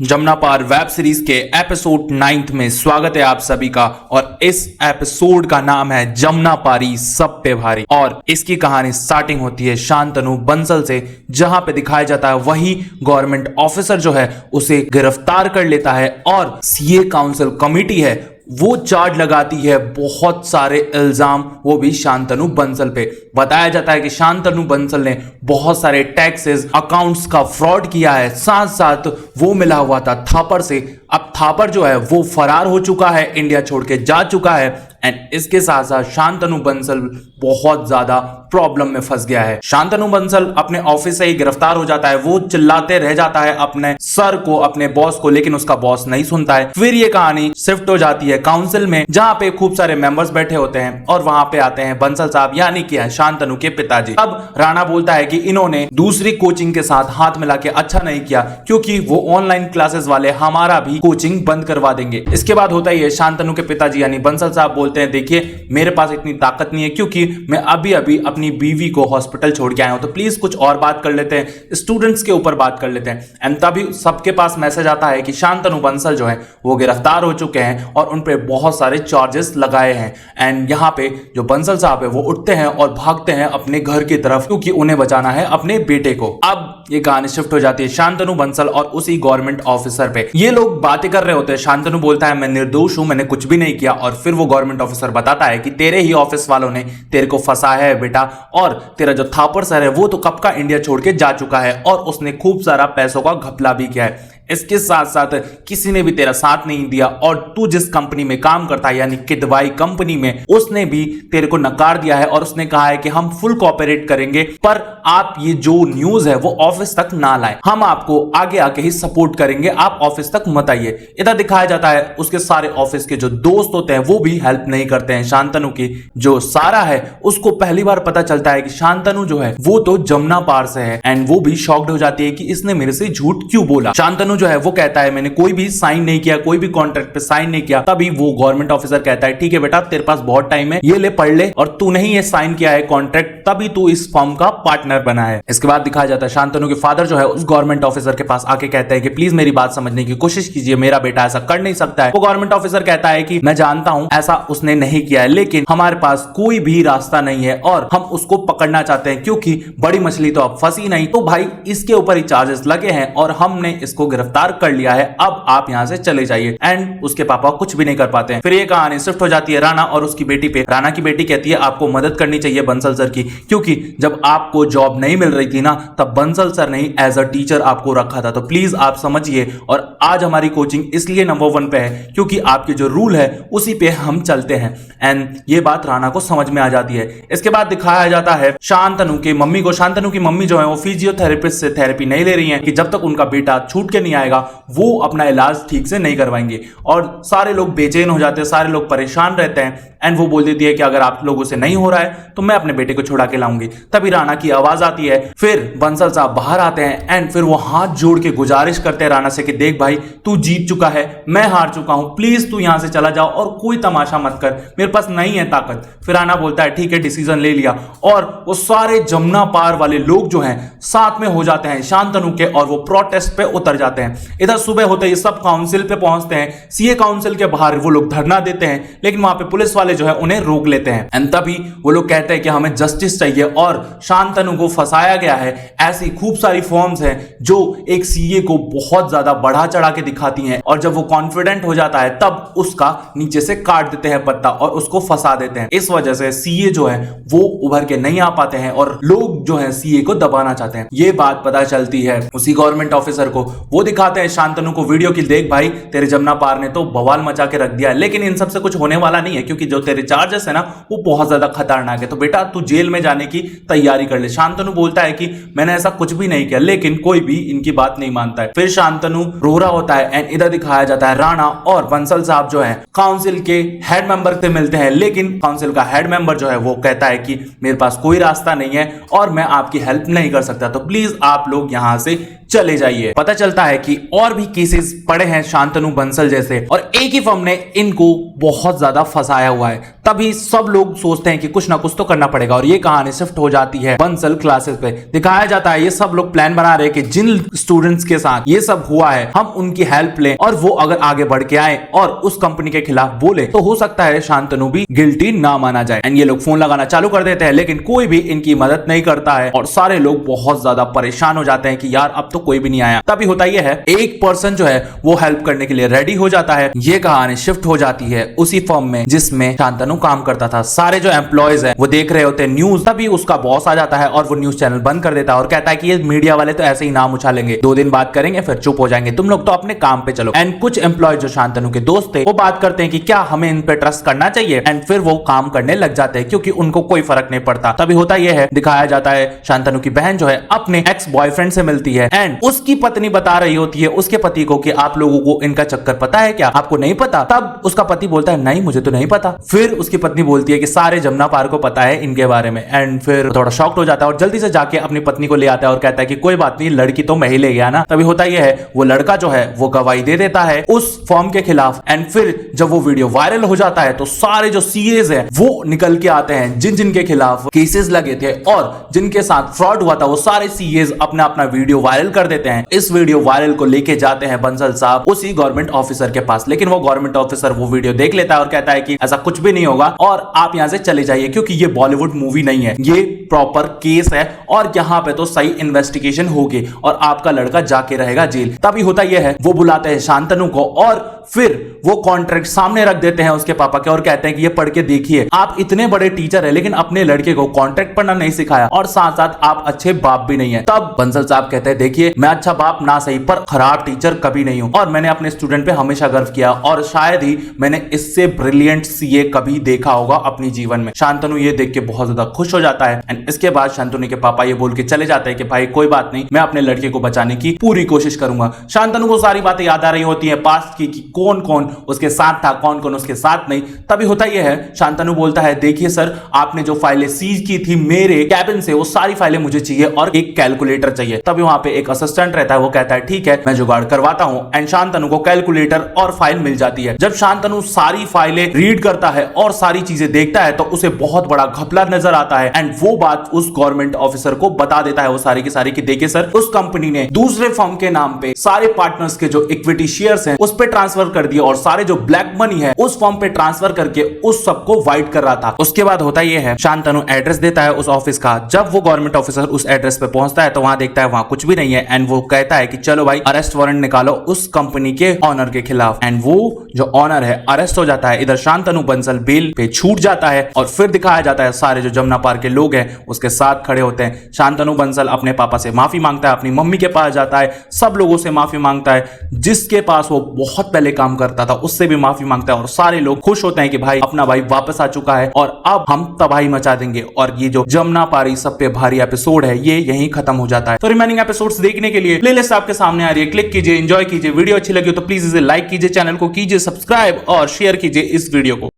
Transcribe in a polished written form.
जमुना पार web series के episode 9 में स्वागत है आप सभी का। और इस एपिसोड का नाम है जमुना पारी सब पे भारी। और इसकी कहानी स्टार्टिंग होती है शांतनु बंसल से, जहां पे दिखाया जाता है वही गवर्नमेंट ऑफिसर जो है उसे गिरफ्तार कर लेता है और सीए काउंसिल कमेटी है वो चार्ज लगाती है बहुत सारे इल्जाम, वो भी शांतनु बंसल पे। बताया जाता है कि शांतनु बंसल ने बहुत सारे टैक्सेस अकाउंट्स का फ्रॉड किया है, साथ साथ वो मिला हुआ था थापर से। अब थापर जो है वो फरार हो चुका है, इंडिया छोड़ के जा चुका है। एंड इसके साथ साथ शांतनु बंसल बहुत ज्यादा प्रॉब्लम में फंस गया है। शांतनु बंसल अपने ऑफिस से ही गिरफ्तार हो जाता है। वो चिल्लाते रह जाता है अपने सर को, अपने बॉस को, लेकिन उसका बॉस नहीं सुनता है। फिर ये कहानी शिफ्ट हो जाती है काउंसिल में, जहां पे खूब सारे मेंबर्स बैठे होते हैं और वहां पे आते हैं बंसल साहब, यानी कि शांतनु के पिताजी। अब राणा बोलता है कि इन्होंने दूसरी कोचिंग के साथ हाथ मिला के अच्छा नहीं किया, क्योंकि वो ऑनलाइन क्लासेस वाले हमारा भी कोचिंग बंद करवा देंगे। इसके बाद होता ही है शांतनु के पिताजी यानी बंसल साहब बोलते हैं, देखिए मेरे पास इतनी ताकत नहीं है, क्योंकि मैं अभी अभी अपनी बीवी को हॉस्पिटल छोड़ के आया हूं, तो प्लीज कुछ और बात कर लेते हैं, स्टूडेंट्स के ऊपर बात कर लेते हैं। एंड तभी सबके पास मैसेज आता है कि शांतनु बंसल जो है वो गिरफ्तार हो चुके हैं और उन पे बहुत सारे चार्जेस लगाए हैं। एंड यहाँ पे जो बंसल साहब है वो उठते हैं और भागते हैं अपने घर की तरफ, क्योंकि उन्हें बचाना है अपने बेटे को। अब ये कहानी शिफ्ट हो जाती है शांतनु बंसल और उसी गवर्नमेंट ऑफिसर पे। ये लोग बातें कर रहे होते हैं। शांतनु बोलता है मैं निर्दोष हूं, मैंने कुछ भी नहीं किया। और फिर वो गवर्नमेंट ऑफिसर बताता है कि तेरे ही ऑफिस वालों ने तेरे को फंसाया है बेटा, और तेरा जो थापर सर है वो तो कब का इंडिया छोड़ के जा चुका है और उसने खूब सारा पैसों का घपला भी किया है। इसके साथ साथ किसी ने भी तेरा साथ नहीं दिया, और तू जिस कंपनी में काम करता है यानी किदवाई कंपनी में, उसने भी तेरे को नकार दिया है और उसने कहा है कि हम फुल कोऑपरेट करेंगे, पर आप ये जो न्यूज है वो ऑफिस तक ना लाएं, हम आपको आगे आके ही सपोर्ट करेंगे, आप ऑफिस तक मत आइए। इधर दिखाया जाता है उसके सारे ऑफिस के जो दोस्त होते हैं वो भी हेल्प नहीं करते हैं शांतनु की। जो सारा है उसको पहली बार पता चलता है कि शांतनु जो है वो तो जमुना पार से है, एंड वो भी शॉक्ड हो जाती है कि इसने मेरे से झूठ क्यों बोला। शांतनु जो है वो कहता है मैंने कोई भी साइन नहीं किया, कोई भी कॉन्ट्रैक्ट पे साइन नहीं किया। तभी वो गवर्नमेंट ऑफिसर कहता है ठीक है बेटा, तेरे पास बहुत टाइम है, ये ले पढ़ ले, और तूने ही ये साइन किया है कॉन्ट्रैक्ट, तभी तू इस फॉर्म का पार्टनर बना है। इसके बाद दिखाया जाता है शांतनु के फादर जो है उस गवर्नमेंट ऑफिसर के पास आके कहते हैं कि प्लीज मेरी बात समझने की कोशिश कीजिए, मेरा बेटा ऐसा कर नहीं सकता है। वो गवर्नमेंट ऑफिसर कहता है कि मैं जानता हूं ऐसा उसने नहीं किया है, लेकिन हमारे पास कोई भी रास्ता नहीं है और हम उसको पकड़ना चाहते हैं, क्योंकि बड़ी मछली तो अब फंसी नहीं, तो भाई इसके ऊपर ही चार्जेस लगे हैं और हमने इसको गिरफ्तार कर लिया है, अब आप यहां से चले जाइए। एंड उसके पापा कुछ भी नहीं कर पाते हैं। फिर ये कहानी शिफ्ट हो जाती है राणा और उसकी बेटी पे। राणा की बेटी कहती है आपको मदद करनी चाहिए बंसल सर की, क्योंकि जब आपको जॉब नहीं मिल रही थी ना, तब बंसल सर ने एज अ टीचर आपको रखा था, तो प्लीज आप समझिए। और आज हमारी कोचिंग इसलिए नंबर 1 पे है क्योंकि आपके जो रूल है उसी पे हम चलते हैं। एंड ये बात राणा को समझ में आ जाती है। इसके बाद दिखाया जाता है शांतनु की मम्मी को। शांतनु की मम्मी जो है वो फिजियोथेरेपिस्ट से थेरेपी नहीं ले रही है कि जब तक उनका बेटा छूट के नहीं आएगा वो अपना इलाज ठीक से नहीं करवाएंगे। और सारे लोग बेचैन हो जाते हैं, सारे लोग परेशान रहते हैं। एंड वो बोल देती है कि अगर आप लोगों से नहीं हो रहा है तो मैं अपने बेटे को छुड़ा के लाऊंगी। तभी राणा की आवाज आती है। फिर बंसल साहब बाहर आते हैं एंड फिर वो हाथ जोड़ के गुजारिश करते हैं राणा से कि देख भाई, तू जीत चुका है, मैं हार चुका हूं, प्लीज तू यहां से चला जाओ और कोई तमाशा मत कर, मेरे पास नहीं है ताकत। फिर राणा बोलता है ठीक है, डिसीजन ले लिया। और वो सारे जमुना पार वाले लोग जो हैं साथ में हो जाते हैं शांतनु के और वो प्रोटेस्ट पे उतर जाते हैं। इधर सुबह होते ही सब काउंसिल पे पहुंचते हैं। सीए काउंसिल के बाहर वो लोग धरना देते हैं, लेकिन वहां पे पुलिस वाले जो है उन्हें रोक लेते हैं। एंड तभी वो लोग कहते हैं कि हमें जस्टिस चाहिए और शांतनु को फंसाया गया है। ऐसी खूब सारी फॉर्म्स हैं जो एक सीए को बहुत ज्यादा बढ़ा चढ़ा के दिखाती हैं, और जब वो कॉन्फिडेंट हो जाता है तब उसका नीचे से काट देते हैं पत्ता और उसको फंसा देते हैं। इस वजह से सीए जो है वो उभर के नहीं आ पाते हैं और लोग जो है सीए को दबाना चाहते हैं। ये बात पता चलती है उसी गवर्नमेंट ऑफिसर को। वो दिखाते हैं शांतनु को वीडियो की, देख भाई तेरे जमुना पार ने तो बवाल मचा के रख दिया है, लेकिन इन सब से कुछ होने वाला नहीं है, क्योंकि जो तेरे चार्जेस है ना वो बहुत ज्यादा खतरनाक है, तो बेटा तू जेल में जाने की तैयारी कर ले। शांतनु बोलता है कि मैंने ऐसा कुछ भी नहीं किया, लेकिन कोई भी इनकी बात नहीं मानता है। फिर शांतनु रो रहा होता है एंड इधर दिखाया जाता है राणा और बंसल साहब जो है काउंसिल के हेड मेंबर से मिलते हैं, लेकिन काउंसिल का हेड मेंबर जो है वो कहता है कि मेरे पास कोई रास्ता नहीं है और मैं आपकी हेल्प नहीं कर सकता, तो प्लीज आप लोग यहां से चले जाइए। पता चलता है कि और भी केसेस पड़े हैं शांतनु बंसल जैसे, और एक ही फर्म ने इनको बहुत ज्यादा फंसाया हुआ है। तभी सब लोग सोचते हैं कि कुछ ना कुछ तो करना पड़ेगा, और ये कहानी शिफ्ट हो जाती है बंसल क्लासेस पे। दिखाया जाता है ये सब लोग प्लान बना रहे हैं कि जिन स्टूडेंट्स के साथ ये सब हुआ है हम उनकी हेल्प लें, और वो अगर आगे बढ़ के आए और उस कंपनी के खिलाफ बोले तो हो सकता है शांतनु भी गिल्टी ना माना जाए। एंड ये लोग फोन लगाना चालू कर देते हैं, लेकिन कोई भी इनकी मदद नहीं करता है और सारे लोग बहुत ज्यादा परेशान हो जाते हैं कि यार अब तो कोई भी नहीं आया। तभी होता यह है, एक पर्सन जो है वो हेल्प करने के लिए रेडी हो जाता है। ये कहानी शिफ्ट हो जाती है उसी फर्म में जिसमें शांतनु काम करता था। सारे जो एम्प्लॉयज हैं वो देख रहे होते हैं न्यूज, तभी उसका बॉस आ जाता है और वो न्यूज चैनल बंद कर देता है और कहता है कि ये मीडिया वाले तो ऐसे ही नाम उछालेंगे, 2 दिन बात करेंगे फिर चुप हो जाएंगे, तुम लोग तो अपने काम पे चलो। एंड कुछ एम्प्लॉय जो शांतनु के दोस्त थे वो बात करते हैं कि क्या हमें इन पे ट्रस्ट करना चाहिए, एंड फिर वो काम करने लग जाते हैं क्योंकि उनको कोई फर्क नहीं पड़ता। तभी होता यह है, दिखाया जाता है शांतनु की बहन जो है अपने एक्स बॉयफ्रेंड से मिलती है, एंड उसकी पत्नी बता रही होती है उसके पति को कि आप लोगों को इनका चक्कर पता है क्या, आपको नहीं पता? तब उसका पति बोलता है नहीं मुझे तो नहीं पता। फिर उसकी पत्नी बोलती है कि सारे जमुना पार को पता है इनके बारे में, एंड फिर थोड़ा शॉक्ड हो जाता है और जल्दी से जाके अपनी पत्नी को ले आता है और कहता है कि कोई बात नहीं, लड़की तो मैं ही ले गया ना। तभी होता यह है, वो लड़का जो है वो गवाही दे देता है उस फॉर्म के खिलाफ, एंड फिर जब वो वीडियो वायरल हो जाता है तो सारे जो सीएस हैं वो निकल के आते हैं जिन जिन के खिलाफ केसेस लगे थे और जिनके साथ फ्रॉड हुआ था, वो सारे सीएस अपना अपना वीडियो वायरल कर देते हैं। इस वीडियो वायरल को लेके जाते हैं बंसल साहब उसी गवर्नमेंट ऑफिसर के पास, लेकिन वो गवर्नमेंट ऑफिसर वो वीडियो देख लेता है और कहता है कि ऐसा कुछ भी नहीं होगा और आप यहां से चले जाइए क्योंकि ये बॉलीवुड मूवी नहीं है, ये प्रॉपर केस है और यहाँ पे तो सही इन्वेस्टिगेशन होगी और आपका लड़का जाके रहेगा जेल। तभी होता यह है, वो बुलाते हैं शांतनु को और फिर वो कॉन्ट्रैक्ट सामने रख देते हैं उसके पापा के और कहते हैं कि ये पढ़ के देखिए, आप इतने बड़े टीचर है लेकिन अपने लड़के को कॉन्ट्रैक्ट पढ़ना नहीं सिखाया और साथ साथ आप अच्छे बाप भी नहीं है। तब बंसल साहब कहते हैं देखिए मैं अच्छा बाप ना सही पर खराब टीचर कभी नहीं हूं और मैंने अपने स्टूडेंट पे हमेशा गर्व किया और शायद ही मैंने इससे ब्रिलियंट सीए कभी देखा होगा अपने जीवन में। शांतनु ये देख के बहुत ज्यादा खुश हो जाता है एंड इसके बाद शांतनु के पापा ये बोल के चले जाते हैं कि भाई कोई बात नहीं, मैं अपने लड़के को बचाने की पूरी कोशिश करूंगा। शांतनु को सारी बातें याद आ रही होती है पास्ट की कि कौन कौन उसके साथ था, कौन कौन उसके साथ नहीं। तभी होता यह है, शांतनु बोलता है देखिए सर आपने जो फाइलें सीज की थी मेरे कैबिन से वो सारी फाइलें मुझे चाहिए और एक कैलकुलेटर चाहिए। तभी वहां पे एक असिस्टेंट रहता है, वो कहता है ठीक है मैं जुगाड़ करवाता हूं एंड शांतनु को कैलकुलेटर और फाइल मिल जाती है। जब शांतनु सारी फाइलें रीड करता है और सारी चीजें देखता है तो उसे बहुत बड़ा घपला नजर आता है एंड वो बात उस गवर्नमेंट ऑफिसर को बता देता है वो सारी की सारी कि देखिए सर उस कंपनी ने दूसरे फर्म के नाम पे सारे पार्टनर्स के जो इक्विटी शेयर्स हैं उस पे ट्रांसफर कर दिए और सारे जो ब्लैक मनी है उस फर्म पे ट्रांसफर करके उस सबको वाइट कर रहा था। उसके बाद होता यह है, शांतनु एड्रेस देता है उस ऑफिस का। जब वो गवर्नमेंट ऑफिसर उस एड्रेस पे पहुंचता है तो वहां देखता है वहां कुछ भी नहीं है एंड वो कहता है कि चलो भाई अरेस्ट वारंट निकालो उस कंपनी के ऑनर के खिलाफ एंड वो जो ऑनर है अरेस्ट हो जाता है। इधर शांतनु बंसल बेल पे छूट जाता है और फिर दिखाया जाता है सारे जो जमुना पार के लोग हैं उसके साथ खड़े होते हैं। शांतनु बंसल अपने पापा से माफी मांगता है, अपनी मम्मी के पास जाता है, सब लोगों से माफी मांगता है, जिसके पास वो बहुत पहले काम करता था उससे भी माफी मांगता है और सारे लोग खुश होते हैं कि भाई अपना भाई वापस आ चुका है और अब हम तबाही मचा देंगे। और ये जो जमुना पारी सब पे भारी एपिसोड है ये यहीं खत्म हो जाता है। तो रिमेनिंग एपिसोड्स देखने के लिए प्लेलिस्ट आपके सामने आ रही है, क्लिक कीजिए, एंजॉय कीजिए। वीडियो अच्छी लगी हो तो प्लीज इसे लाइक कीजिए, चैनल को कीजिए सब्सक्राइब और शेयर कीजिए इस वीडियो को।